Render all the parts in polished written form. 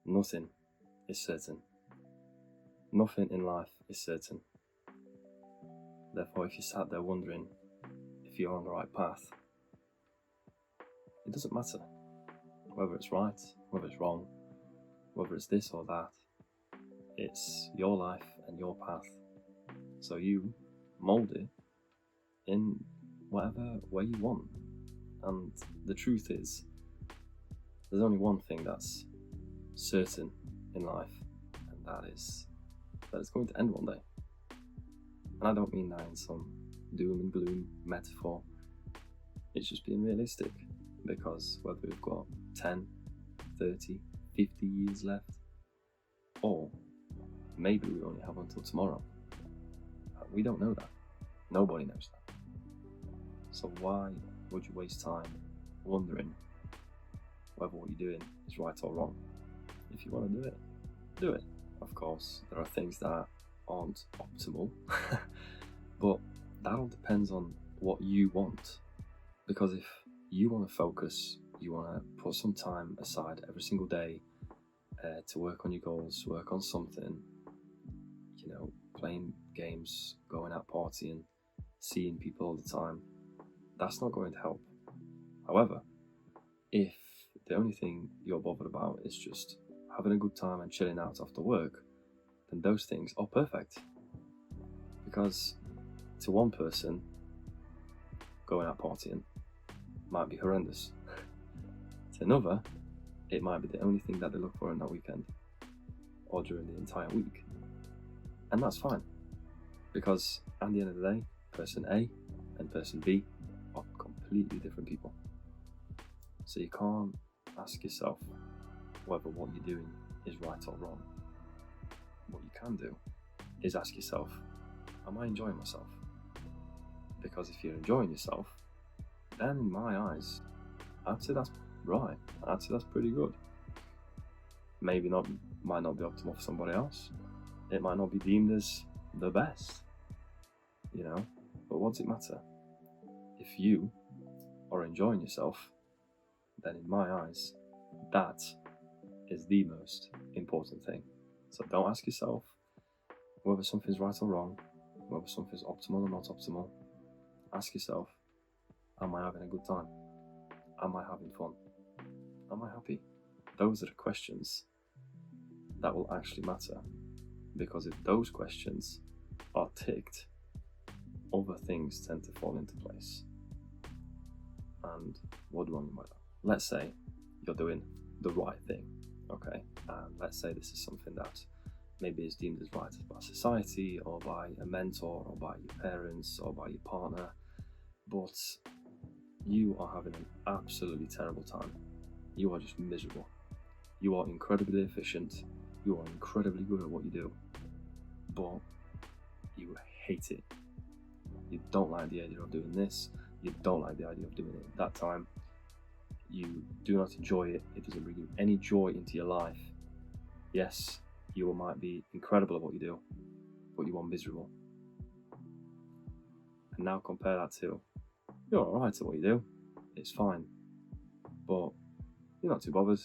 Nothing is certain. Nothing in life is certain. Therefore, if you sat there wondering if you're on the right path, it doesn't matter whether it's right, whether it's wrong, whether it's this or that. It's your life and your path. So you mould it in whatever way you want. And the truth is, there's only one thing that's certain in life, and that is that it's going to end one day. And I don't mean that in some doom and gloom metaphor. It's just being realistic, because whether we've got 10, 30, 50 years left, or maybe we only have until tomorrow, we don't know that. Nobody knows that. So why would you waste time wondering whether what you're doing is right or wrong? If you want to do it, do it. Of course, there are things that aren't optimal, but that all depends on what you want. Because if you want to focus, you want to put some time aside every single day to work on your goals, work on something, playing games, going out partying, seeing people all the time, that's not going to help. However, if the only thing you're bothered about is just having a good time and chilling out after work, then those things are perfect. Because to one person, going out partying might be horrendous. To another, it might be the only thing that they look for in that weekend or during the entire week. And that's fine, because at the end of the day, person A and person B are completely different people. So you can't ask yourself whether what you're doing is right or wrong. What you can do is ask yourself, am I enjoying myself? Because if you're enjoying yourself, then in my eyes, I'd say that's right. I'd say that's pretty good. Maybe not, might not be optimal for somebody else. It might not be deemed as the best, but what does it matter? If you are enjoying yourself, then in my eyes, that is the most important thing. So don't ask yourself whether something's right or wrong, whether something's optimal or not optimal. Ask yourself, am I having a good time? Am I having fun? Am I happy? Those are the questions that will actually matter. Because if those questions are ticked, other things tend to fall into place. And what do I mean by that? Let's say you're doing the right thing, okay? And let's say this is something that maybe is deemed as right by society, or by a mentor, or by your parents, or by your partner, but you are having an absolutely terrible time. You are just miserable. You are incredibly efficient. You are incredibly good at what you do, but you hate it. You don't like the idea of doing this. You don't like the idea of doing it at that time. You do not enjoy it. It doesn't bring you any joy into your life. Yes, you might be incredible at what you do, but you are miserable. And now compare that to, you're alright at what you do. It's fine, but you're not too bothered.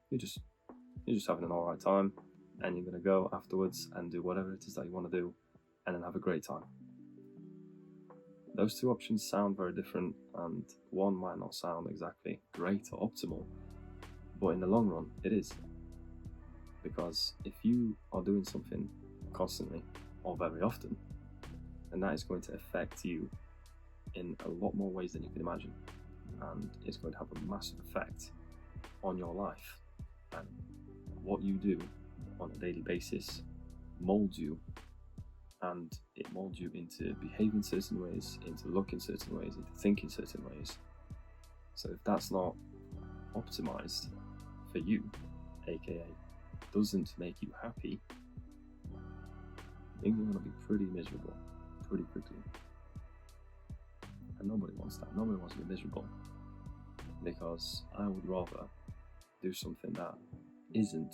You're just having an alright time, and you're going to go afterwards and do whatever it is that you want to do, and then have a great time. Those two options sound very different, and one might not sound exactly great or optimal, but in the long run, it is. Because if you are doing something constantly or very often, then that is going to affect you in a lot more ways than you can imagine, and it's going to have a massive effect on your life. And what you do on a daily basis molds you, and it molds you into behaving certain ways, into looking certain ways, into thinking certain ways. So if that's not optimized for you, aka doesn't make you happy, things are going to be pretty miserable pretty quickly. And nobody wants that. Nobody wants to be miserable, because I would rather do something that isn't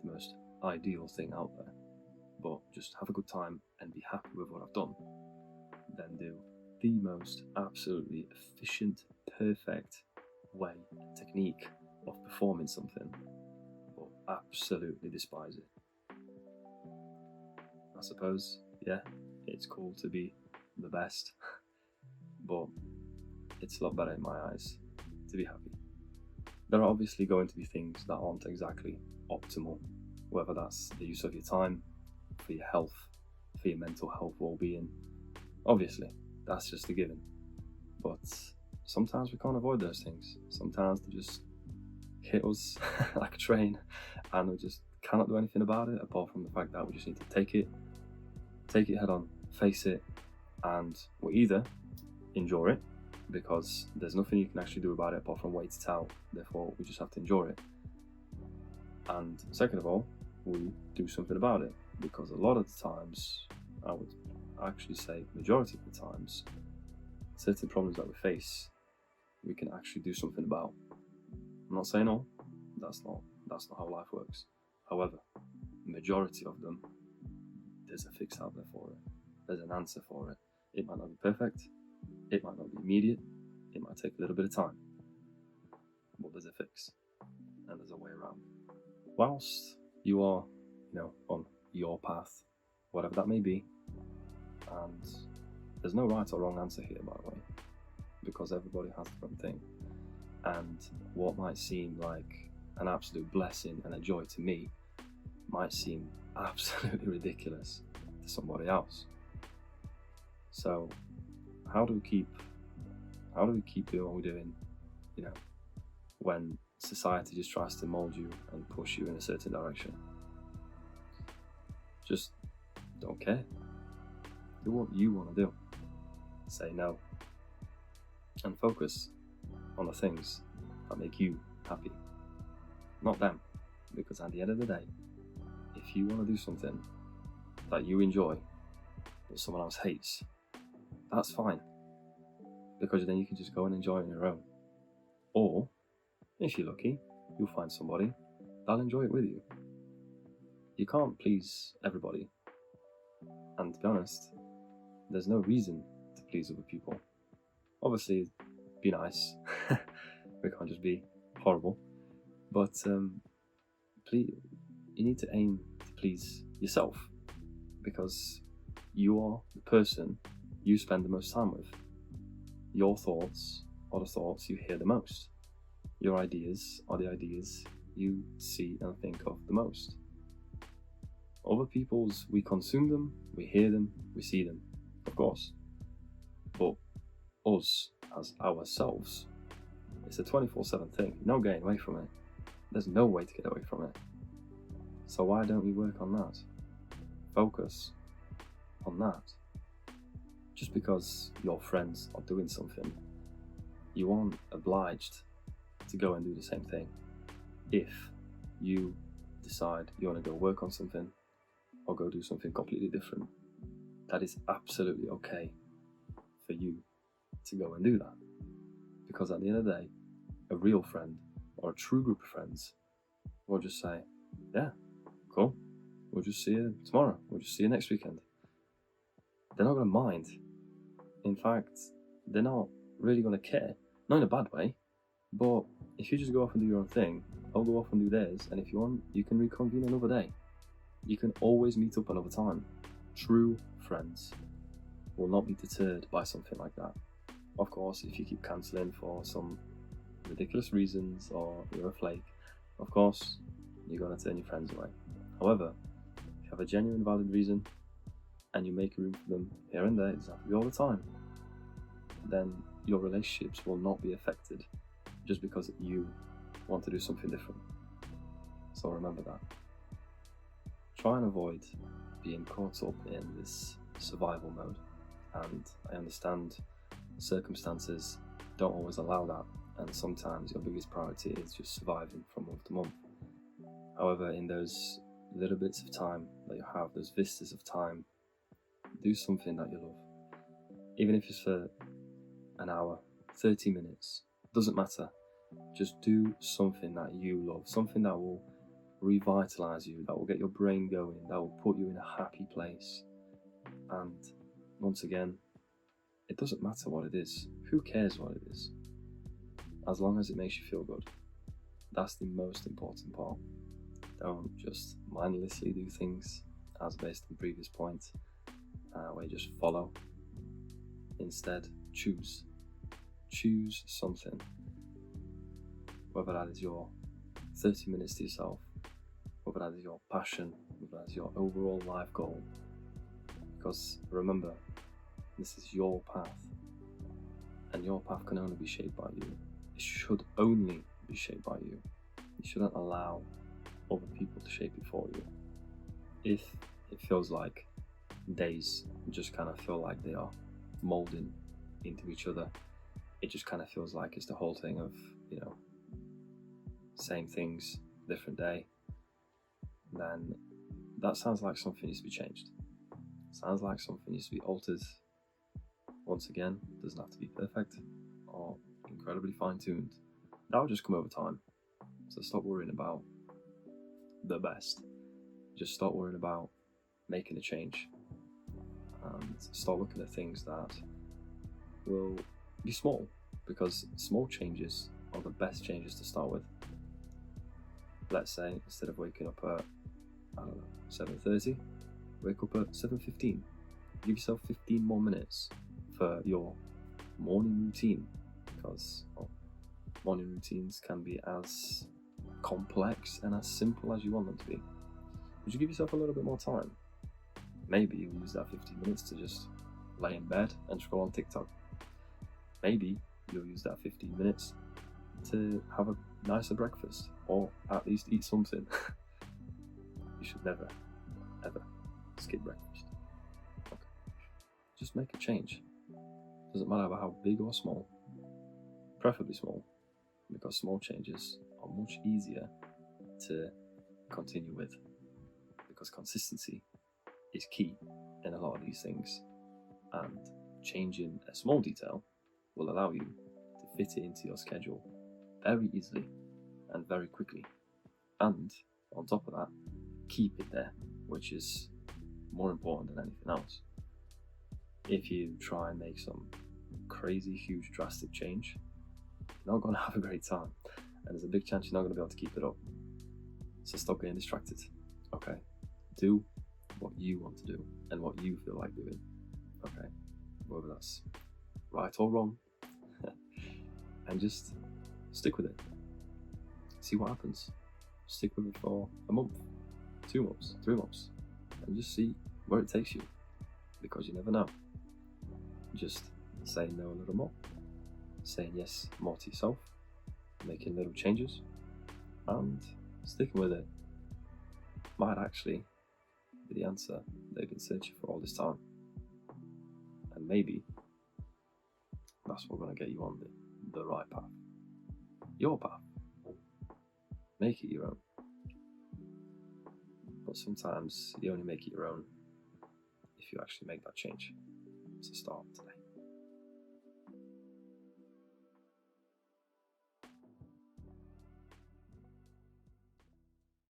the most ideal thing out there, but just have a good time and be happy with what I've done, than do the most absolutely efficient, perfect way and technique of performing something, but absolutely despise it. I suppose, yeah, it's cool to be the best, but it's a lot better in my eyes to be happy. There are obviously going to be things that aren't exactly optimal, whether that's the use of your time, for your health, for your mental health well-being. Obviously, that's just a given. But sometimes we can't avoid those things. Sometimes they just hit us like a train, and we just cannot do anything about it apart from the fact that we just need to take it head on, face it, and we either endure it, because there's nothing you can actually do about it apart from wait it out, therefore we just have to endure it. And second of all, we do something about it, because a lot of the times, I would actually say majority of the times, certain problems that we face, we can actually do something about. I'm not saying all, that's not how life works. However, majority of them, there's a fix out there for it. There's an answer for it. It might not be perfect, it might not be immediate, it might take a little bit of time, but there's a fix, and there's a way around. Whilst you are, on your path, whatever that may be, and there's no right or wrong answer here, by the way, because everybody has their own thing, and what might seem like an absolute blessing and a joy to me might seem absolutely ridiculous to somebody else. So how do we keep doing what we're doing, when society just tries to mold you and push you in a certain direction? Just don't care. Do what you want to do. Say no. And focus on the things that make you happy, not them. Because at the end of the day, if you want to do something that you enjoy but someone else hates, that's fine, because then you can just go and enjoy it on your own. Or, if you're lucky, you'll find somebody that'll enjoy it with you. You can't please everybody, and to be honest, there's no reason to please other people. Obviously, be nice. We can't just be horrible, but please, you need to aim to please yourself, because you are the person you spend the most time with. Your thoughts are the thoughts you hear the most. Your ideas are the ideas you see and think of the most. Other people's, we consume them, we hear them, we see them, of course. But us, as ourselves, it's a 24/7 thing. No getting away from it. There's no way to get away from it. So why don't we work on that? Focus on that. Just because your friends are doing something, you aren't obliged to go and do the same thing. If you decide you want to go work on something or go do something completely different, that is absolutely okay for you to go and do that. Because at the end of the day, a real friend or a true group of friends will just say, yeah, cool, we'll just see you tomorrow, we'll just see you next weekend. They're not going to mind. In fact, they're not really going to care. Not in a bad way, but if you just go off and do your own thing, I'll go off and do theirs, and if you want, you can reconvene another day. You can always meet up another time. True friends will not be deterred by something like that. Of course, if you keep cancelling for some ridiculous reasons or you're a flake, of course, you're going to turn your friends away. However, if you have a genuine valid reason and you make room for them here and there, it doesn't have to be all the time, then your relationships will not be affected just because you want to do something different. So remember that. Try and avoid being caught up in this survival mode, and I understand circumstances don't always allow that, and sometimes your biggest priority is just surviving from month to month. However, in those little bits of time that you have, those vistas of time, do something that you love. Even if it's for an hour, 30 minutes, doesn't matter. Just do something that you love, something that will revitalize you, that will get your brain going, that will put you in a happy place. And once again, it doesn't matter what it is. Who cares what it is? As long as it makes you feel good. That's the most important part. Don't just mindlessly do things as based on previous points, where you just follow. Instead, choose. Choose something. Whether that is your 30 minutes to yourself, whether that is your passion, whether that is your overall life goal. Because remember, this is your path, and your path can only be shaped by you. It should only be shaped by you. You shouldn't allow other people to shape it for you. If it feels like days just kind of feel like they are molding into each other, it just kind of feels like it's the whole thing of, same things, different day, then that sounds like something needs to be changed. Sounds like something needs to be altered. Once again, doesn't have to be perfect or incredibly fine-tuned. That will just come over time. So stop worrying about the best. Just stop worrying about making a change, and start looking at things that will be small, because small changes are the best changes to start with. Let's say instead of waking up at 7:30, wake up at 7:15. Give yourself 15 more minutes for your morning routine, because morning routines can be as complex and as simple as you want them to be. Would you give yourself a little bit more time? Maybe you'll use that 15 minutes to just lay in bed and scroll on TikTok. Maybe you'll use that 15 minutes to have a nicer breakfast, or at least eat something. You should never, ever skip breakfast. Okay. Just make a change. Doesn't matter about how big or small, preferably small, because small changes are much easier to continue with, because consistency is key in a lot of these things, and changing a small detail will allow you to fit it into your schedule very easily and very quickly, and on top of that, keep it there, which is more important than anything else. If you try and make some crazy, huge, drastic change, you're not going to have a great time, and there's a big chance you're not going to be able to keep it up. So stop getting distracted. Okay, do what you want to do and what you feel like doing. Okay, whether that's right or wrong, and just stick with it. See what happens. Stick with it for a month, 2 months, 3 months, and just see where it takes you, because you never know. Just saying no a little more, saying yes more to yourself, making little changes, and sticking with it might actually be the answer they've been searching for all this time. And maybe that's what's going to get you on the right path. Your path. Make it your own. But sometimes you only make it your own if you actually make that change. So start today.